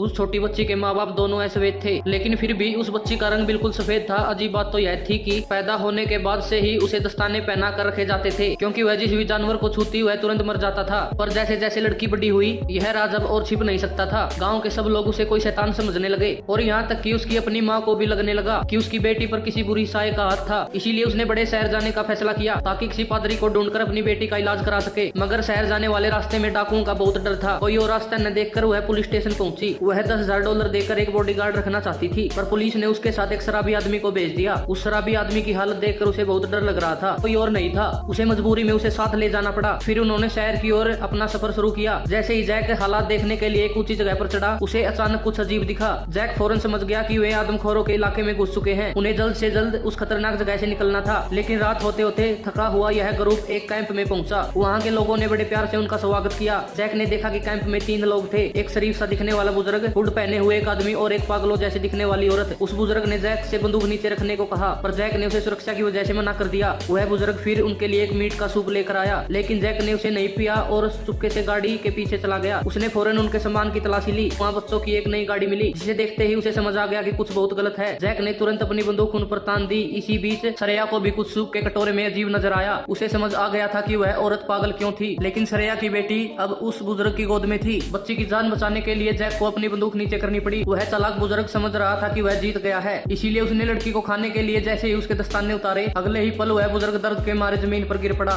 उस छोटी बच्ची के माँ बाप दोनों सफेद थे, लेकिन फिर भी उस बच्ची का रंग बिल्कुल सफेद था। अजीब बात तो यह थी कि पैदा होने के बाद से ही उसे दस्ताने पहना कर रखे जाते थे, क्योंकि वह जिस भी जानवर को छूती वह तुरंत मर जाता था। पर जैसे जैसे लड़की बड़ी हुई, यह राज अब और छिप नहीं सकता था। गाँव के सब लोग उसे कोई शैतान समझने लगे, और यहाँ तक कि उसकी अपनी माँ को भी लगने लगा कि उसकी बेटी पर किसी बुरी साय का हाथ था। इसीलिए उसने बड़े शहर जाने का फैसला किया ताकि किसी पादरी को ढूंढकर अपनी बेटी का इलाज करा सके। मगर शहर जाने वाले रास्ते में डाकुओं का बहुत डर था। कोई और रास्ता न देखकर वह पुलिस स्टेशन पहुंची। वह $10,000 देकर एक बॉडीगार्ड रखना चाहती थी, पर पुलिस ने उसके साथ एक शराबी आदमी को भेज दिया। उस शराबी आदमी की हालत देखकर उसे बहुत डर लग रहा था। कोई और नहीं था, उसे मजबूरी में उसे साथ ले जाना पड़ा। फिर उन्होंने शहर की ओर अपना सफर शुरू किया। जैसे ही जैक हालात देखने के लिए एक ऊंची जगह पर चढ़ा, उसे अचानक कुछ अजीब दिखा। जैक फौरन समझ गया कि वे आदमखोरों के इलाके में घुस चुके हैं। उन्हें जल्द से जल्द उस खतरनाक जगह से निकलना था। लेकिन रात होते होते थका हुआ यह ग्रुप एक कैंप में पहुंचा। वहाँ के लोगों ने बड़े प्यार से उनका स्वागत किया। जैक ने देखा कि कैंप में 3 लोग थे, एक शरीफ सा दिखने वाला बुजुर्ग, हुड पहने हुए एक आदमी और एक पागलों जैसे दिखने वाली औरत। उस बुजुर्ग ने जैक से बंदूक नीचे रखने को कहा, पर जैक ने उसे सुरक्षा की वजह से मना कर दिया। वह बुजुर्ग फिर उनके लिए एक मीट का सूप लेकर आया, लेकिन जैक ने उसे नहीं पिया और चुपके से गाड़ी के पीछे चला गया। उसने फौरन उनके सामान की तलाशी ली। वहाँ बच्चों की एक नई गाड़ी मिली, जिसे देखते ही उसे समझ आ गया कि कुछ बहुत गलत है। जैक ने तुरंत अपनी बंदूक उन पर तान दी। इसी बीच श्रेया को भी कुछ सूप के कटोरे में अजीब नजर आया। उसे समझ आ गया था कि वह औरत पागल क्यों थी, लेकिन श्रेया की बेटी अब उस बुजुर्ग की गोद में थी। बच्ची की जान बचाने के लिए जैक को अपनी बंदूक नीचे करनी पड़ी। वह चालाक बुजुर्ग समझ रहा था कि वह जीत गया है, इसीलिए उसने लड़की को खाने के लिए जैसे ही उसके दस्ताने उतारे, अगले ही पल वह बुजुर्ग दर्द के मारे जमीन पर गिर पड़ा।